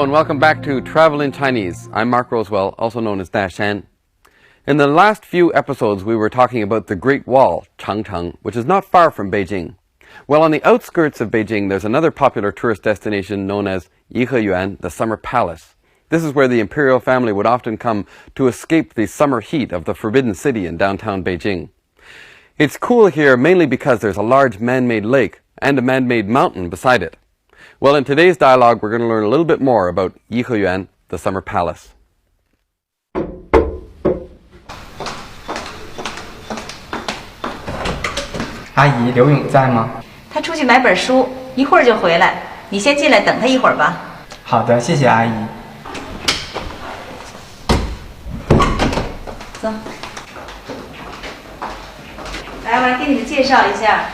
and welcome back to Travel in Chinese. I'm Mark Rosewell, also known as Dash Shan. In the last few episodes, we were talking about the Great Wall, Changcheng, which is not far from Beijing. Well, on the outskirts of Beijing, there's another popular tourist destination known as Yiheyuan, the Summer Palace. This is where the imperial family would often come to escape the summer heat of the Forbidden City in downtown Beijing. It's cool here mainly because there's a large man-made lake and a man-made mountain beside it. Well, in today's dialogue, we're going to learn a little bit more about Yiheyuan, the Summer Palace. 阿姨，刘勇在吗？他出去买本书，一会儿就回来。你先进来等他一会儿吧。好的，谢谢阿姨。走。来，我来给你们介绍一下，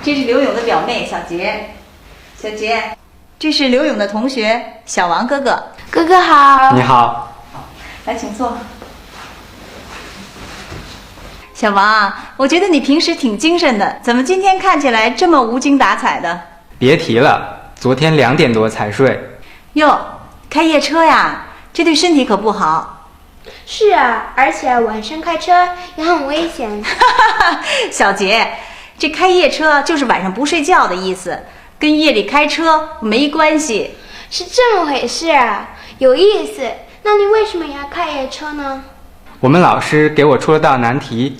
这是刘勇的表妹小杰。小杰，这是刘勇的同学小王哥哥。哥哥好。你好。来，请坐。小王啊，我觉得你平时挺精神的，怎么今天看起来这么无精打采的？别提了，昨天2点多才睡。哟，开夜车呀，这对身体可不好。是啊，而且晚上开车也很危险。小杰，这开夜车就是晚上不睡觉的意思，跟夜里开车没关系。是这么回事啊，有意思。那你为什么要开夜车呢？我们老师给我出了道难题，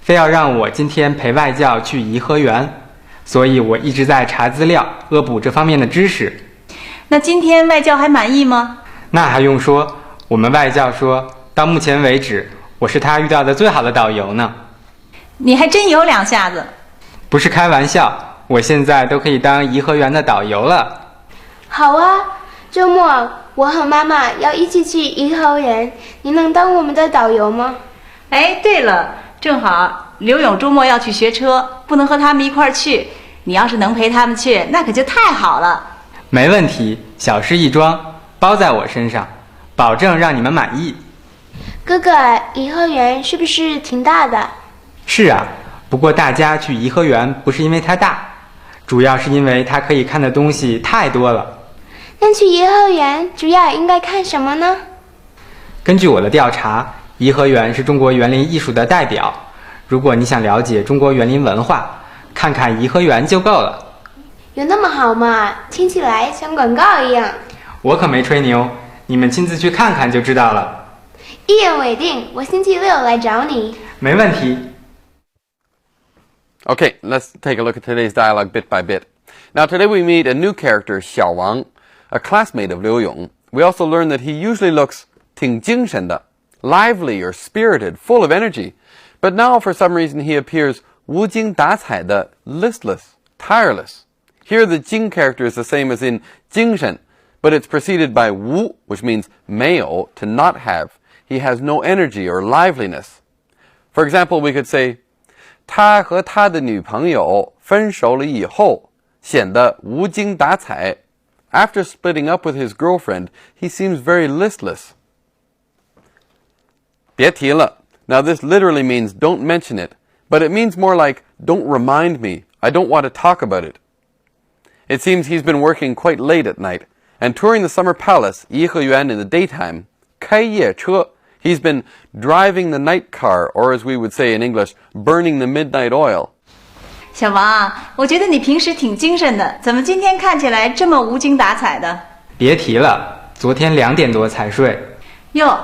非要让我今天陪外教去颐和园，所以我一直在查资料，恶补这方面的知识。那今天外教还满意吗？那还用说，我们外教说到目前为止，我是他遇到的最好的导游呢。你还真有两下子。不是开玩笑，我现在都可以当颐和园的导游了。好啊，周末我和妈妈要一起去颐和园，你能当我们的导游吗？哎，对了，正好刘勇周末要去学车，不能和他们一块儿去。你要是能陪他们去，那可就太好了。没问题，小事一桩，包在我身上，保证让你们满意。哥哥，颐和园是不是挺大的？是啊，不过大家去颐和园不是因为它大，主要是因为它可以看的东西太多了。那去颐和园主要应该看什么呢？根据我的调查，颐和园是中国园林艺术的代表。如果你想了解中国园林文化，看看颐和园就够了。有那么好吗？听起来像广告一样。我可没吹牛，你们亲自去看看就知道了。一言为定，我星期六来找你。没问题。Okay, let's take a look at today's dialogue bit by bit. Now, today we meet a new character, Xiao Wang, a classmate of Liu Yong. We also learn that he usually looks 挺精神的, lively or spirited, full of energy. But now, for some reason, he appears 无精打采的, listless, tireless. Here, the Jing character is the same as in 精神, but it's preceded by 无, which means 没有, to not have. He has no energy or liveliness. For example, we could say, 他和他的女朋友分手了以后，显得无精打采. After splitting up with his girlfriend, he seems very listless. 别提了. Now this literally means don't mention it, but it means more like don't remind me. I don't want to talk about it. It seems he's been working quite late at night, and touring the summer palace, Yiheyuan, in the daytime, 开夜车, he's been driving the night car, or as we would say in English, burning the midnight oil. 小王啊，我觉得你平时挺精神的，怎么今天看起来这么无精打采的？别提了，昨天2点多才睡。哟，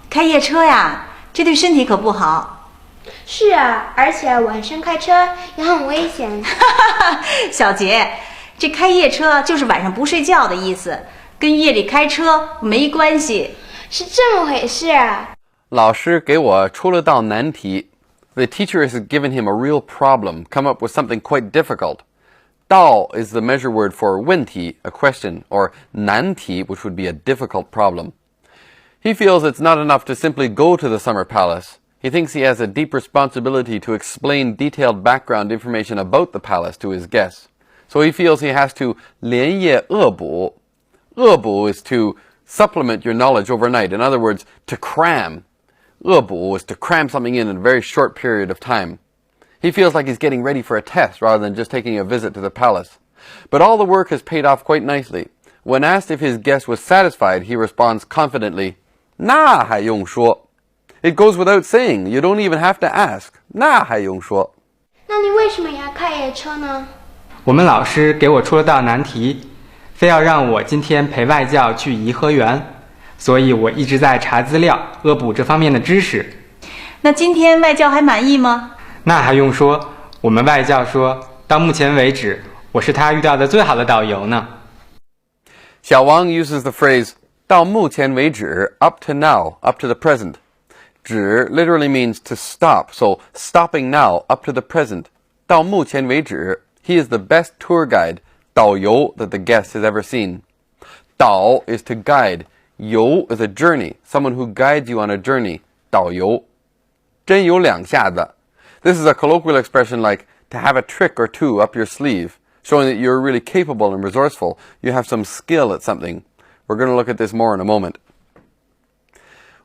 开夜车呀，这对身体可不好。是啊，而且晚上开车也很危险。小杰，这开夜车就是晚上不睡觉的意思，跟夜里开车没关系。是这么回事啊。老师给我出了道难题. The teacher has given him a real problem, come up with something quite difficult. 道 is the measure word for 问题, a question, or 难题, which would be a difficult problem. He feels it's not enough to simply go to the summer palace. He thinks he has a deep responsibility to explain detailed background information about the palace to his guests. So he feels he has to 连夜恶补. 恶补 is to supplement your knowledge overnight. In other words, to cram. 恶补 is to cram something in a very short period of time. He feels like he's getting ready for a test rather than just taking a visit to the palace. But all the work has paid off quite nicely. When asked if his guest was satisfied, he responds confidently, 那还用说. It goes without saying, you don't even have to ask. 那还用说. 那你为什么要开夜车呢？我们老师给我出了道难题，非要让我今天陪外教去颐和园，所以我一直在查资料，恶补这方面的知识。那今天外教还满意吗？那还用说，我们外教说，到目前为止，我是他遇到的最好的导游呢。小王 uses the phrase 到目前为止 up to now, up to the present. 止 literally means to stop, so stopping now, up to the present. 到目前为止 he is the best tour guide, 导游 that the guest has ever seen. 导 is to guide, 游 is a journey, someone who guides you on a journey, 导游. 真有两下子. This is a colloquial expression like to have a trick or two up your sleeve, showing that you're really capable and resourceful. You have some skill at something. We're going to look at this more in a moment.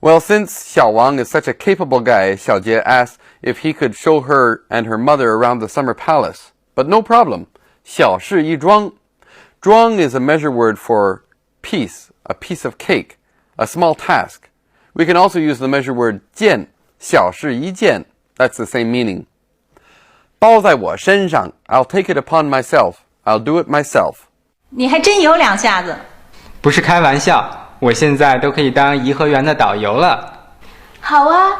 Well, since Xiao Wang is such a capable guy, Xiao Jie asked if he could show her and her mother around the summer palace. But no problem. 小事一桩. Zhuang is a measure word for piece, a piece of cake, a small task. We can also use the measure word 件, 小事一件. That's the same meaning. 包在我身上, I'll take it upon myself. I'll do it myself. 你还真有两下子。不是开玩笑，我现在都可以当颐和园的导游了。好啊，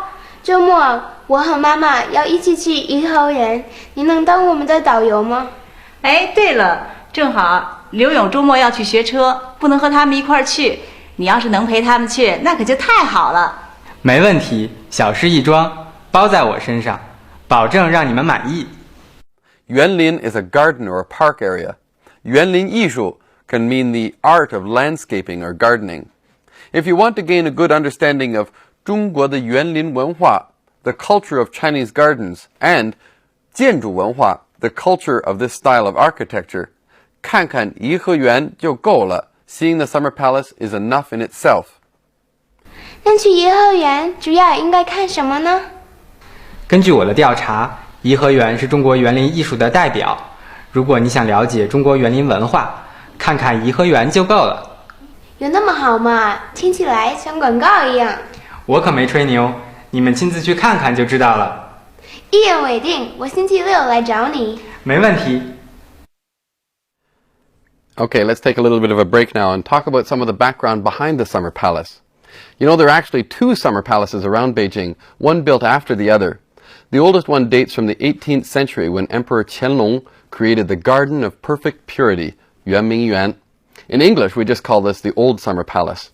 周末我和妈妈要一起去颐和园，你能当我们的导游吗？哎，对了，正好刘勇周末要去学车，不能和他们一块儿去。你要是能陪他们去，那可就太好了。没问题，小事一桩，包在我身上，保证让你们满意。园林 is a garden or a park area. 园林艺术 can mean the art of landscaping or gardening. If you want to gain a good understanding of 中国的园林文化, the culture of Chinese gardens, and 建筑文化, the culture of this style of architecture, 看看颐和园就够了. Seeing the summer palace is enough in itself. 那去颐和园主要应该看什么呢？根据我的调查，颐和园是中国园林艺术的代表。如果你想了解中国园林文化，看看颐和园就够了。有那么好吗？听起来像广告一样。我可没吹牛，你们亲自去看看就知道了。一言为定，我星期六来找你。没问题。Okay, let's take a little bit of a break now and talk about some of the background behind the summer palace. You know, there are actually two summer palaces around Beijing, one built after the other. The oldest one dates from the 18th century when Emperor Qianlong created the Garden of Perfect Purity, Yuanmingyuan. In English, we just call this the Old Summer Palace.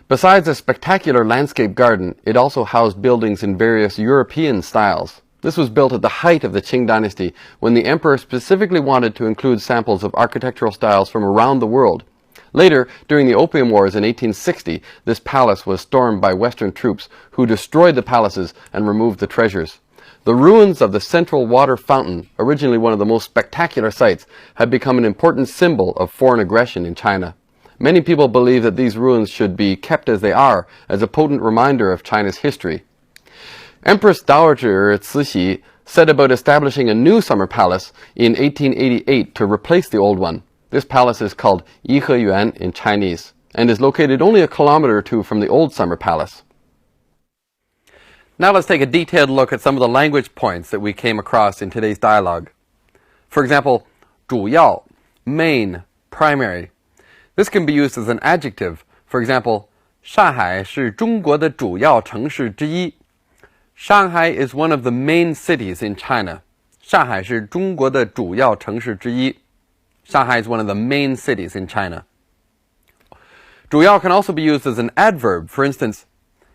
Besides a spectacular landscape garden, it also housed buildings in various European styles. This was built at the height of the Qing dynasty, when the emperor specifically wanted to include samples of architectural styles from around the world. Later, during the Opium Wars in 1860, this palace was stormed by Western troops, who destroyed the palaces and removed the treasures. The ruins of the central water fountain, originally one of the most spectacular sights, have become an important symbol of foreign aggression in China. Many people believe that these ruins should be kept as they are, as a potent reminder of China's history. Empress Dowager Cixi set about establishing a new summer palace in 1888 to replace the old one. This palace is called Yiheyuan in Chinese, and is located only a kilometer or two from the old summer palace. Now let's take a detailed look at some of the language points that we came across in today's dialogue. For example, 主要, main, primary. This can be used as an adjective. For example, 上海是中国的主要城市之一. Shanghai is one of the main cities in China. 上海是中国的主要城市之一. Shanghai is one of the main cities in China. 主要 can also be used as an adverb. For instance,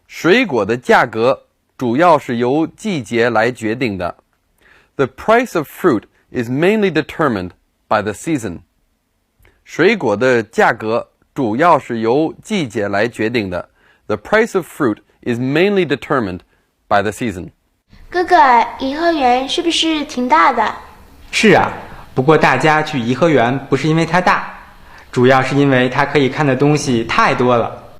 水果的价格主要是由季节来决定的. The price of fruit is mainly determined by the season. 水果的价格主要是由季节来决定的. The price of fruit is mainly determined by the season. 哥哥，颐和园是不是挺大的？是啊，不过大家去颐和园不是因为它大，主要是因为它可以看的东西太多了。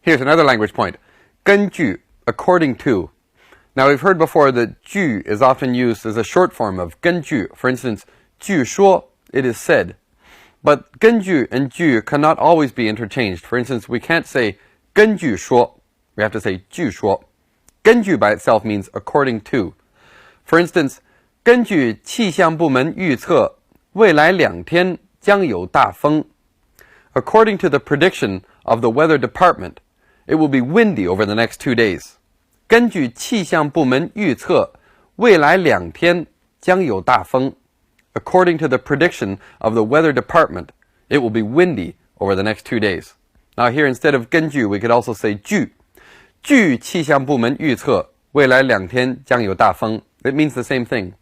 Here's another language point. 根据 according to. Now we've heard before that 据 is often used as a short form of 根据. For instance, 据说 it is said. But 根据 and 据 cannot always be interchanged. For instance, we can't say 根据说. We have to say 据说. 根据 by itself means according to. For instance, 根据气象部门预测，未来2天将有大风。According to the prediction of the weather department, it will be windy over the next 2 days. 根据气象部门预测，未来2天将有大风。According to the prediction of the weather department, it will be windy over the next 2 days. Now here, instead of 根据, we could also say 据。据气象部门预测，未来2天将有大风。It means the same thing.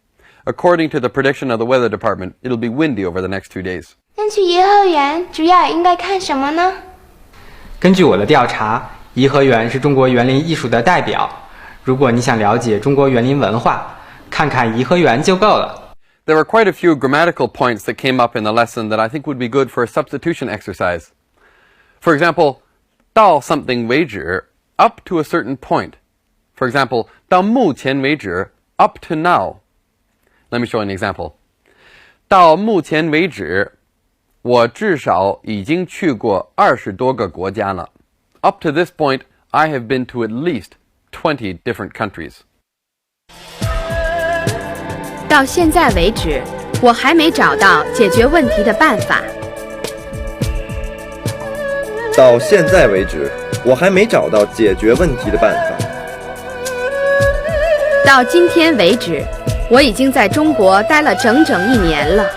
According to the prediction of the weather department, it'll be windy over the next 2 days. 那去颐和园主要应该看什么呢？根据我的调查，颐和园是中国园林艺术的代表。如果你想了解中国园林文化，看看颐和园就够了。There were quite a few grammatical points that came up in the lesson that I think would be good for a substitution exercise. For example, 到 something 为止 up to a certain point. For example, 到目前为止 up to now. Let me show you an example. 到目前为止，我至少已经去过20多个国家了。Up to this point, I have been to at least 20 different countries. 到现在为止，我还没找到解决问题的办法。到现在为止，我还没找到解决问题的办法。到今天为止，我已经在中国待了整整1年了。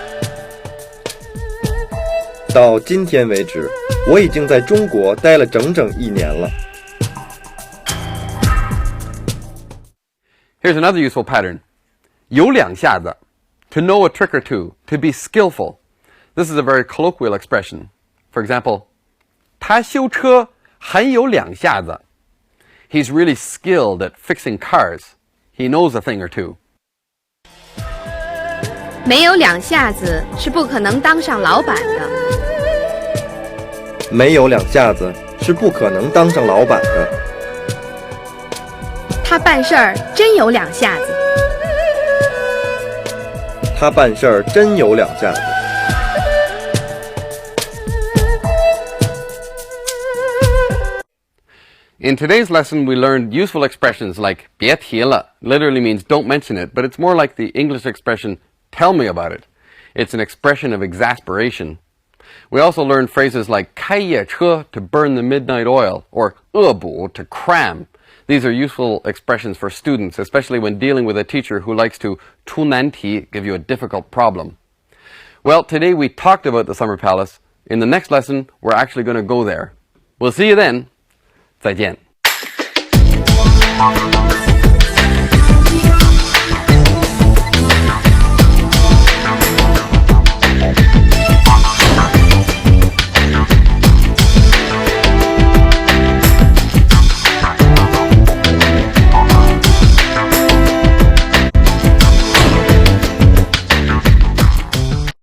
到今天为止，我已经在中国待了整整1年了。Here's another useful pattern. 有2下子 to know a trick or two, to be skillful. This is a very colloquial expression. For example, 他修车很有2下子. He's really skilled at fixing cars. He knows a thing or two. 没有2下子是不可能当上老板的。没有2下子是不可能当上老板的。他办事儿真有2下子。他办事儿真有2下子。In today's lesson, we learned useful expressions like 别提了, literally means don't mention it, but it's more like the English expression tell me about it. It's an expression of exasperation. We also learned phrases like 开夜车 to burn the midnight oil, or 恶补 to cram. These are useful expressions for students, especially when dealing with a teacher who likes to 出难题, give you a difficult problem. Well, today we talked about the Summer Palace. In the next lesson, we're actually going to go there. We'll see you then. 再见。